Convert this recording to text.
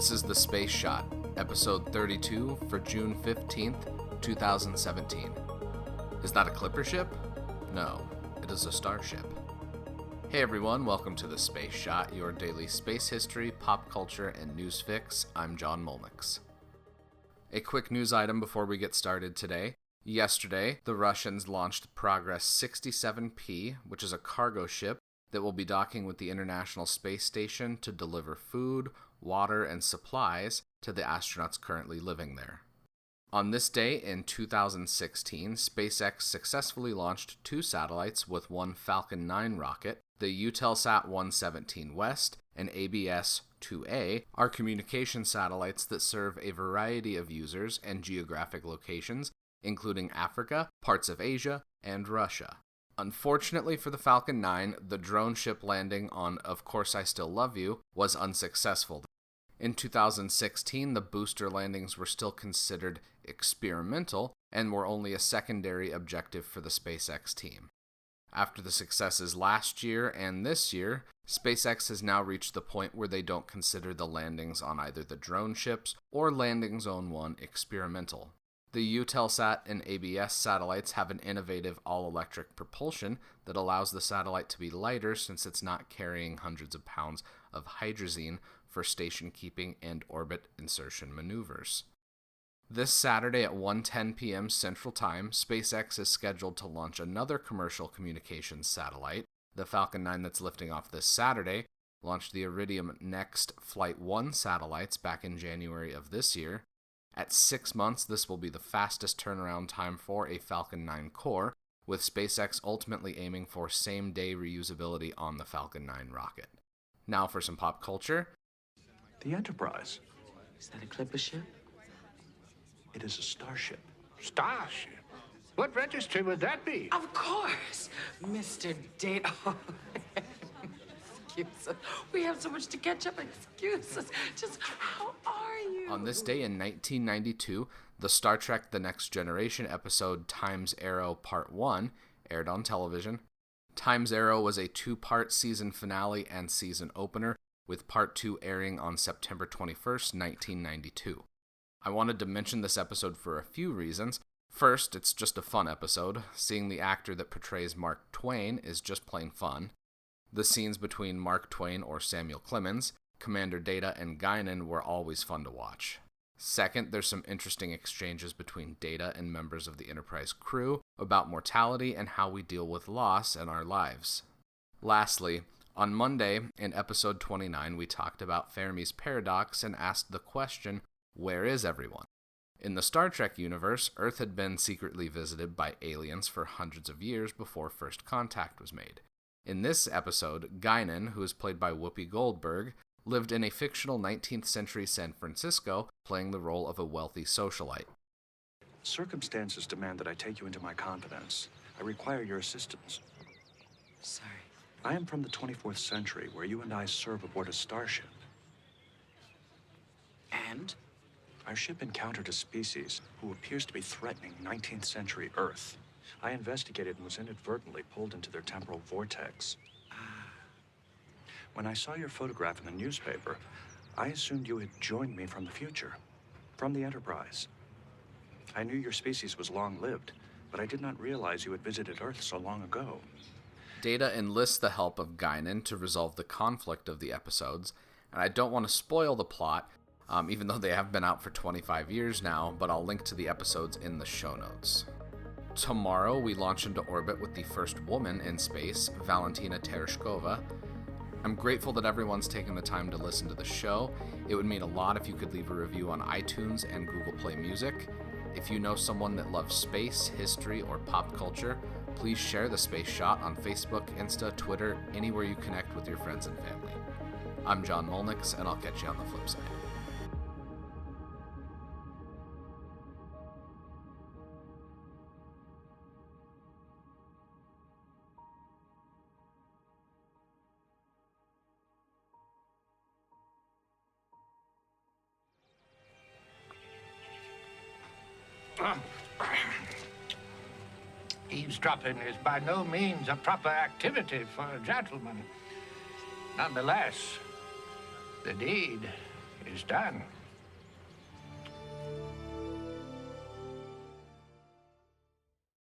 This is The Space Shot, episode 32 for June 15th, 2017. Is that a clipper ship? No, it is a Starship. Hey everyone, welcome to The Space Shot, your daily space history, pop culture, and news fix. I'm John Molnix. A quick news item before we get started today. Yesterday, the Russians launched Progress 67P, which is a cargo ship that will be docking with the International Space Station to deliver food, water, and supplies to the astronauts currently living there. On this day in 2016, SpaceX successfully launched 2 satellites with one Falcon 9 rocket. The Eutelsat 117 West and ABS-2A are communication satellites that serve a variety of users and geographic locations, including Africa, parts of Asia, and Russia. Unfortunately for the Falcon 9, the drone ship landing on Of Course I Still Love You was unsuccessful. In 2016, the booster landings were still considered experimental and were only a secondary objective for the SpaceX team. After the successes last year and this year, SpaceX has now reached the point where they don't consider the landings on either the drone ships or Landing Zone 1 experimental. The Eutelsat and ABS satellites have an innovative all-electric propulsion that allows the satellite to be lighter since it's not carrying hundreds of pounds of hydrazine for station keeping and orbit insertion maneuvers. This Saturday at 1:10 p.m. Central Time, SpaceX is scheduled to launch another commercial communications satellite. The Falcon 9 that's lifting off this Saturday launched the Iridium Next Flight 1 satellites back in January of this year. At 6 months, this will be the fastest turnaround time for a Falcon 9 core, with SpaceX ultimately aiming for same-day reusability on the Falcon 9 rocket. Now for some pop culture. The Enterprise. Is that a clipper ship? It is a Starship. Starship? What registry would that be? Of course, Mr. Date. Oh, excuse us. We have so much to catch up. Excuse us. Just how are you? On this day in 1992, the Star Trek The Next Generation episode Time's Arrow Part 1 aired on television. Time's Arrow was a 2-part season finale and season opener, with Part 2 airing on September 21st, 1992. I wanted to mention this episode for a few reasons. First, it's just a fun episode. Seeing the actor that portrays Mark Twain is just plain fun. The scenes between Mark Twain or Samuel Clemens, Commander Data, and Guinan were always fun to watch. Second, there's some interesting exchanges between Data and members of the Enterprise crew about mortality and how we deal with loss in our lives. Lastly, on Monday, in episode 29, we talked about Fermi's paradox and asked the question, where is everyone? In the Star Trek universe, Earth had been secretly visited by aliens for hundreds of years before first contact was made. In this episode, Guinan, who is played by Whoopi Goldberg, lived in a fictional 19th century San Francisco, playing the role of a wealthy socialite. Circumstances demand that I take you into my confidence. I require your assistance. Sorry. I am from the 24th century, where you and I serve aboard a starship. And? Our ship encountered a species who appears to be threatening 19th century Earth. I investigated and was inadvertently pulled into their temporal vortex. When I saw your photograph in the newspaper, I assumed you had joined me from the future, from the Enterprise. I knew your species was long-lived, but I did not realize you had visited Earth so long ago. Data enlists the help of Guinan to resolve the conflict of the episodes, and I don't want to spoil the plot, even though they have been out for 25 years now, but I'll link to the episodes in the show notes. Tomorrow, we launch into orbit with the first woman in space, Valentina Tereshkova. I'm grateful that everyone's taken the time to listen to the show. It would mean a lot if you could leave a review on iTunes and Google Play Music. If you know someone that loves space, history, or pop culture, please share The Space Shot on Facebook, Insta, Twitter, anywhere you connect with your friends and family. I'm John Molnix, and I'll catch you on the flip side. Eavesdropping is by no means a proper activity for a gentleman. Nonetheless, the deed is done.